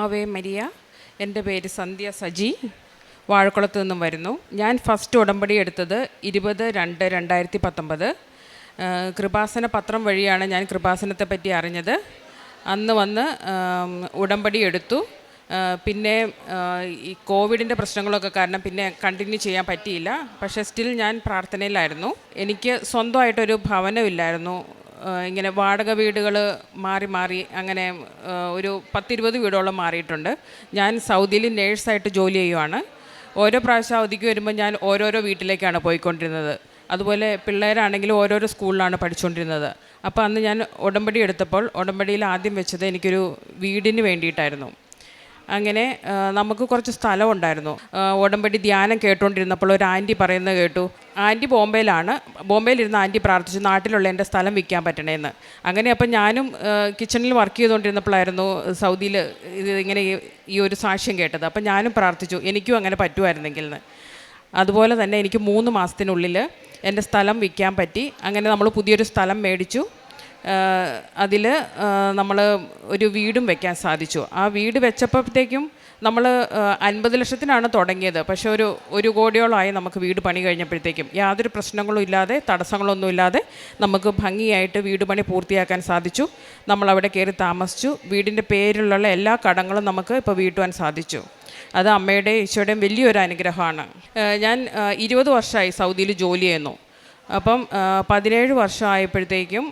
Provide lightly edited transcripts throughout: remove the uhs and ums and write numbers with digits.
Ave Maria. എൻ്റെ പേര് സന്ധ്യ സജി, വാഴക്കുളത്ത് നിന്നും വരുന്നു. ഞാൻ ഫസ്റ്റ് ഉടമ്പടി എടുത്തത് 20/2/2019. കൃപാസന പത്രം വഴിയാണ് ഞാൻ കൃപാസനത്തെ പറ്റി അറിഞ്ഞത്. അന്ന് വന്ന് ഉടമ്പടി എടുത്തു. പിന്നെ ഈ കോവിഡിൻ്റെ പ്രശ്നങ്ങളൊക്കെ കാരണം പിന്നെ കണ്ടിന്യൂ ചെയ്യാൻ പറ്റിയില്ല. പക്ഷേ സ്റ്റിൽ ഞാൻ പ്രാർത്ഥനയിലായിരുന്നു. എനിക്ക് സ്വന്തമായിട്ടൊരു ഭവനമില്ലായിരുന്നു. ഇങ്ങനെ വാടക വീടുകൾ മാറി മാറി അങ്ങനെ ഒരു 10-20 വീടോളം മാറിയിട്ടുണ്ട്. ഞാൻ സൗദിയിൽ നേഴ്സായിട്ട് ജോലി ചെയ്യുവാണ്. ഓരോ പ്രാവശ്യം അവധിക്ക് വരുമ്പോൾ ഞാൻ ഓരോരോ വീട്ടിലേക്കാണ് പോയിക്കൊണ്ടിരുന്നത്. അതുപോലെ പിള്ളേരാണെങ്കിലും ഓരോരോ സ്കൂളിലാണ് പഠിച്ചുകൊണ്ടിരുന്നത്. അപ്പോൾ അന്ന് ഞാൻ ഉടമ്പടി എടുത്തപ്പോൾ ഉടമ്പടിയിൽ ആദ്യം വെച്ചത് എനിക്കൊരു വീടിന് വേണ്ടിയിട്ടായിരുന്നു. അങ്ങനെ നമുക്ക് കുറച്ച് സ്ഥലമുണ്ടായിരുന്നു. ഉടമ്പടി ധ്യാനം കേട്ടുകൊണ്ടിരുന്നപ്പോൾ ഒരു ആൻറ്റി പറയുന്നത് കേട്ടു. ആൻറ്റി ബോംബെയിലിരുന്ന ആൻറ്റി പ്രാർത്ഥിച്ചു നാട്ടിലുള്ള എൻ്റെ സ്ഥലം വിൽക്കാൻ പറ്റണേന്ന്. അങ്ങനെ അപ്പം ഞാനും കിച്ചണിൽ വർക്ക് ചെയ്തുകൊണ്ടിരുന്നപ്പോഴായിരുന്നു സൗദിയിൽ ഇങ്ങനെ ഈ ഒരു സാക്ഷ്യം കേട്ടത്. അപ്പം ഞാനും പ്രാർത്ഥിച്ചു എനിക്കും അങ്ങനെ പറ്റുമായിരുന്നെങ്കിൽ എന്ന്. അതുപോലെ തന്നെ എനിക്ക് 3 മാസത്തിനുള്ളിൽ എൻ്റെ സ്ഥലം വിൽക്കാൻ പറ്റി. അങ്ങനെ നമ്മൾ പുതിയൊരു സ്ഥലം മേടിച്ചു. അതിൽ നമ്മൾ ഒരു വീടും വെക്കാൻ സാധിച്ചു. ആ വീട് വെച്ചപ്പോഴത്തേക്കും നമ്മൾ 50 ലക്ഷത്തിനാണ് തുടങ്ങിയത്. പക്ഷേ ഒരു 1 കോടിയോളമായി നമുക്ക് വീട് പണി കഴിഞ്ഞപ്പോഴത്തേക്കും. യാതൊരു പ്രശ്നങ്ങളും ഇല്ലാതെ തടസ്സങ്ങളൊന്നും ഇല്ലാതെ നമുക്ക് ഭംഗിയായിട്ട് വീട് പണി പൂർത്തിയാക്കാൻ സാധിച്ചു. നമ്മളവിടെ കയറി താമസിച്ചു. വീടിൻ്റെ പേരിലുള്ള എല്ലാ കടങ്ങളും നമുക്ക് ഇപ്പോൾ വീട്ടുവാൻ സാധിച്ചു. അത് അമ്മയുടെയും ഈശോയുടെയും വലിയൊരു അനുഗ്രഹമാണ്. ഞാൻ 20 വർഷമായി സൗദിയിൽ ജോലി ചെയ്യുന്നു. അപ്പം 17 വർഷമായപ്പോഴത്തേക്കും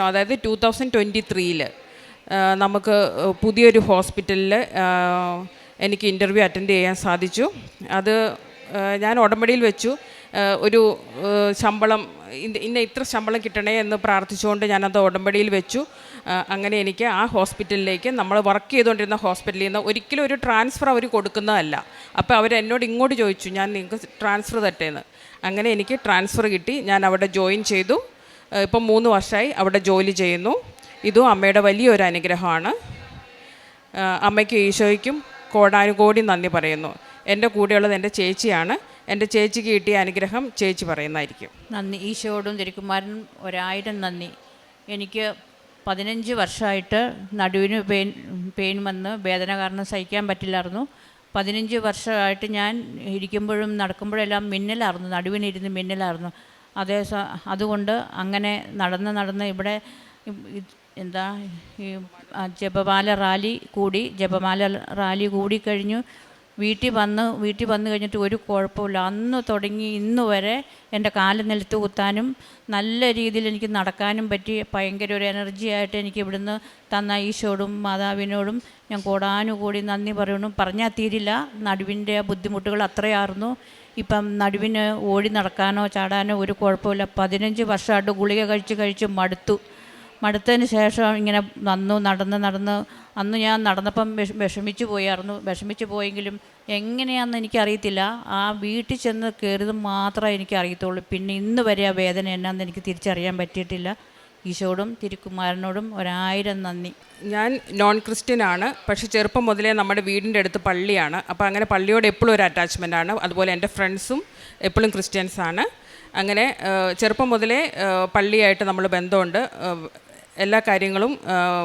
അതായത് 2023 നമുക്ക് പുതിയൊരു ഹോസ്പിറ്റലിൽ എനിക്ക് ഇൻ്റർവ്യൂ അറ്റൻഡ് ചെയ്യാൻ സാധിച്ചു. അത് ഞാൻ ഉടമ്പടിയിൽ വെച്ചു. ഒരു ശമ്പളം ഇത്ര ശമ്പളം കിട്ടണേ എന്ന് പ്രാർത്ഥിച്ചുകൊണ്ട് ഞാനത് ഉടമ്പടിയിൽ വെച്ചു. അങ്ങനെ എനിക്ക് ആ ഹോസ്പിറ്റലിലേക്ക് നമ്മൾ വർക്ക് ചെയ്തുകൊണ്ടിരുന്ന ഹോസ്പിറ്റലിൽ നിന്ന് ഒരിക്കലും ഒരു ട്രാൻസ്ഫർ അവർ കൊടുക്കുന്നതല്ല. അപ്പോൾ അവരെന്നോട് ഇങ്ങോട്ട് ചോദിച്ചു ഞാൻ നിങ്ങൾക്ക് ട്രാൻസ്ഫർ തട്ടേന്ന്. അങ്ങനെ എനിക്ക് ട്രാൻസ്ഫർ കിട്ടി. ഞാൻ അവിടെ ജോയിൻ ചെയ്തു. ഇപ്പം 3 വർഷമായി അവിടെ ജോലി ചെയ്യുന്നു. ഇതും അമ്മയുടെ വലിയൊരു അനുഗ്രഹമാണ്. അമ്മയ്ക്കും ഈശോയ്ക്കും കോടാനുകോടി നന്ദി പറയുന്നു. എൻ്റെ കൂടെയുള്ളത് എൻ്റെ ചേച്ചിയാണ്. എൻ്റെ ചേച്ചിക്ക് കിട്ടിയ അനുഗ്രഹം ചേച്ചി പറയുന്നതായിരിക്കും. നന്ദി. ഈശോയോടും തിരുക്കുമാരനും 1000 നന്ദി. എനിക്ക് 15 വർഷമായിട്ട് നടുവിന് പെയിൻ വന്ന് വേദന കാരണം സഹിക്കാൻ പറ്റില്ലായിരുന്നു. 15 വർഷമായിട്ട് ഞാൻ ഇരിക്കുമ്പോഴും നടക്കുമ്പോഴെല്ലാം മിന്നലായിരുന്നു, നടുവിനിരുന്ന് മിന്നലായിരുന്നു. അതുകൊണ്ട് അങ്ങനെ നടന്ന് ഇവിടെ ഈ ജപമാല റാലി കൂടിക്കഴിഞ്ഞു. വീട്ടിൽ വന്നു കഴിഞ്ഞിട്ട് ഒരു കുഴപ്പമില്ല. അന്ന് തുടങ്ങി ഇന്ന് വരെ എൻ്റെ കാല് നിലത്ത് കുത്താനും നല്ല രീതിയിൽ എനിക്ക് നടക്കാനും പറ്റി. ഭയങ്കര ഒരു എനർജി ആയിട്ട് എനിക്ക് ഇവിടുന്ന് തന്ന ഈശോടും മാതാവിനോടും ഞാൻ കോടാനുകൂടി നന്ദി പറയണം. പറഞ്ഞാൽ തീരില്ല. നടുവിൻ്റെ ബുദ്ധിമുട്ടുകൾ അത്രയായിരുന്നു. ഇപ്പം നടുവിന് ഓടി നടക്കാനോ ചാടാനോ ഒരു കുഴപ്പമില്ല. 15 വർഷമായിട്ട് ഗുളിക കഴിച്ച് മടുത്തതിന് ശേഷം ഇങ്ങനെ നടന്ന് അന്ന് ഞാൻ നടന്നപ്പം വിഷമിച്ചു പോയെങ്കിലും എങ്ങനെയാണെന്ന് എനിക്കറിയത്തില്ല. ആ വീട്ടിൽ ചെന്ന് കയറിയത് മാത്രമേ എനിക്കറിയത്തുള്ളൂ. പിന്നെ ഇന്ന് വരെ ആ വേദന എന്നാന്ന് എനിക്ക് തിരിച്ചറിയാൻ പറ്റിയിട്ടില്ല. ഈശോടും തിരുക്കുമാരനോടും 1000 നന്ദി. ഞാൻ നോൺ ക്രിസ്ത്യനാണ്. പക്ഷേ ചെറുപ്പം മുതലേ നമ്മുടെ വീടിൻ്റെ അടുത്ത് പള്ളിയാണ്. അപ്പോൾ അങ്ങനെ പള്ളിയോട് എപ്പോഴും ഒരു അറ്റാച്ച്മെൻ്റാണ്. അതുപോലെ എൻ്റെ ഫ്രണ്ട്സും എപ്പോഴും ക്രിസ്ത്യൻസാണ്. അങ്ങനെ ചെറുപ്പം മുതലേ പള്ളിയായിട്ട് നമ്മൾ ബന്ധമുണ്ട്. എല്ലാ കാര്യങ്ങളും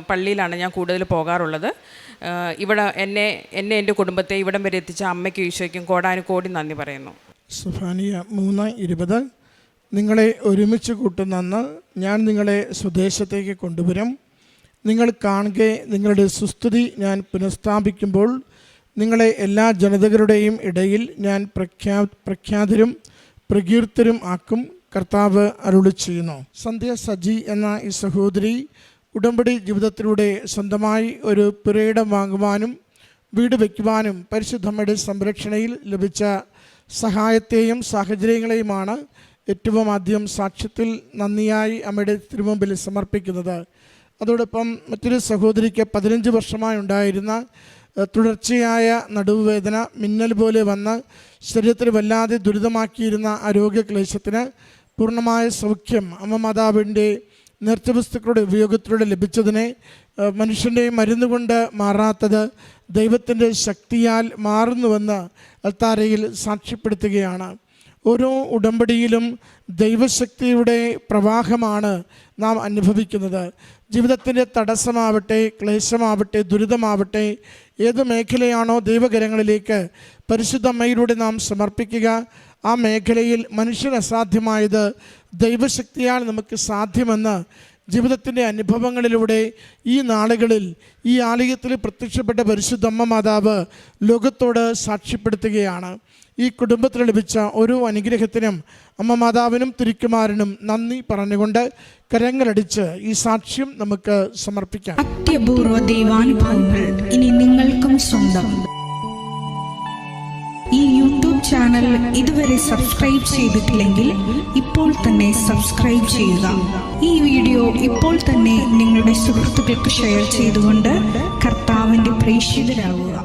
പള്ളിയിലാണ് ഞാൻ കൂടുതൽ പോകാറുള്ളത്. ഇവിടെ എന്നെ എൻ്റെ കുടുംബത്തെ ഇവിടം വരെ എത്തിച്ച അമ്മയ്ക്കും ഈശോയ്ക്കും കോടാനുകോടി നന്ദി പറയുന്നു. സുഫാനിയ 3:20 നിങ്ങളെ ഒരുമിച്ച് കൂട്ടുന്ന ഞാൻ നിങ്ങളെ സ്വദേശത്തേക്ക് കൊണ്ടുവരും. നിങ്ങൾ കാണുക നിങ്ങളുടെ സുസ്തുതി ഞാൻ പുനഃസ്ഥാപിക്കുമ്പോൾ നിങ്ങളെ എല്ലാ ജനതകളുടെയും ഇടയിൽ ഞാൻ പ്രഖ്യാതരും പ്രകീർത്തരും ആക്കും. കർത്താവ് അരുളി ചെയ്യുന്നു. സന്ധ്യ സജി എന്ന ഈ സഹോദരി ഉടമ്പടി ജീവിതത്തിലൂടെ സ്വന്തമായി ഒരു പുരയിടം വാങ്ങുവാനും വീട് വയ്ക്കുവാനും പരിശുദ്ധമ്മയുടെ സംരക്ഷണയിൽ ലഭിച്ച സഹായത്തെയും സാഹചര്യങ്ങളെയുമാണ് ഏറ്റവും ആദ്യം സാക്ഷ്യത്തിൽ നന്ദിയായി അമ്മയുടെ തിരുമുമ്പിൽ സമർപ്പിക്കുന്നത്. അതോടൊപ്പം മറ്റൊരു സഹോദരിക്ക് 15 വർഷമായി ഉണ്ടായിരുന്ന തുടർച്ചയായ നടുവുവേദന മിന്നൽ പോലെ വന്ന് ശരീരത്തിൽ വല്ലാതെ ദുരിതമാക്കിയിരുന്ന ആരോഗ്യക്ലേശത്തിന് പൂർണ്ണമായ സൗഖ്യം അമ്മ മാതാവിൻ്റെ നേർച്ചവസ്തുക്കളുടെ ഉപയോഗത്തിലൂടെ ലഭിച്ചതിനെ മനുഷ്യൻ്റെ മരുന്നുകൊണ്ട് മാറാത്തത് ദൈവത്തിൻ്റെ ശക്തിയാൽ മാറുന്നുവെന്ന് അൽത്താരയിൽ സാക്ഷ്യപ്പെടുത്തുകയാണ്. ഓരോ ഉടമ്പടിയിലും ദൈവശക്തിയുടെ പ്രവാഹമാണ് നാം അനുഭവിക്കുന്നത്. ജീവിതത്തിൻ്റെ തടസ്സമാവട്ടെ, ക്ലേശമാവട്ടെ, ദുരിതമാവട്ടെ, ഏത് മേഖലയാണോ ദൈവകരങ്ങളിലേക്ക് പരിശുദ്ധ അമ്മയിലൂടെ നാം സമർപ്പിക്കുക, ആ മേഖലയിൽ മനുഷ്യരസാധ്യമായത് ദൈവശക്തിയാൽ നമുക്ക് സാധ്യമെന്ന് ജീവിതത്തിൻ്റെ അനുഭവങ്ങളിലൂടെ ഈ നാളുകളിൽ ഈ ആലയത്തിൽ പ്രത്യക്ഷപ്പെട്ട പരിശുദ്ധ അമ്മ മാതാവ് ലോകത്തോട് സാക്ഷ്യപ്പെടുത്തുകയാണ്. ഈ കുടുംബത്തിൽ ലഭിച്ച ഓരോ അനുഗ്രഹത്തിനും അമ്മ മാതാവിനും തിരുക്കുമാരനും നന്ദി പറഞ്ഞുകൊണ്ട് കരങ്ങളടിച്ച് ഈ സാക്ഷ്യം നമുക്ക് സമർപ്പിക്കാം. അത്യപൂർവ ദൈവാനുഭവങ്ങൾ ഇനി നിങ്ങൾക്കും സ്വന്തം. ഈ യൂട്യൂബ് ചാനൽ ഇതുവരെ സബ്സ്ക്രൈബ് ചെയ്തിട്ടില്ലെങ്കിൽ ഇപ്പോൾ തന്നെ സബ്സ്ക്രൈബ് ചെയ്യുക. ഈ വീഡിയോ ഇപ്പോൾ തന്നെ നിങ്ങളുടെ സുഹൃത്തുക്കൾക്ക് ഷെയർ ചെയ്തുകൊണ്ട് കർത്താവിൻ്റെ പ്രേക്ഷിതരാകുക.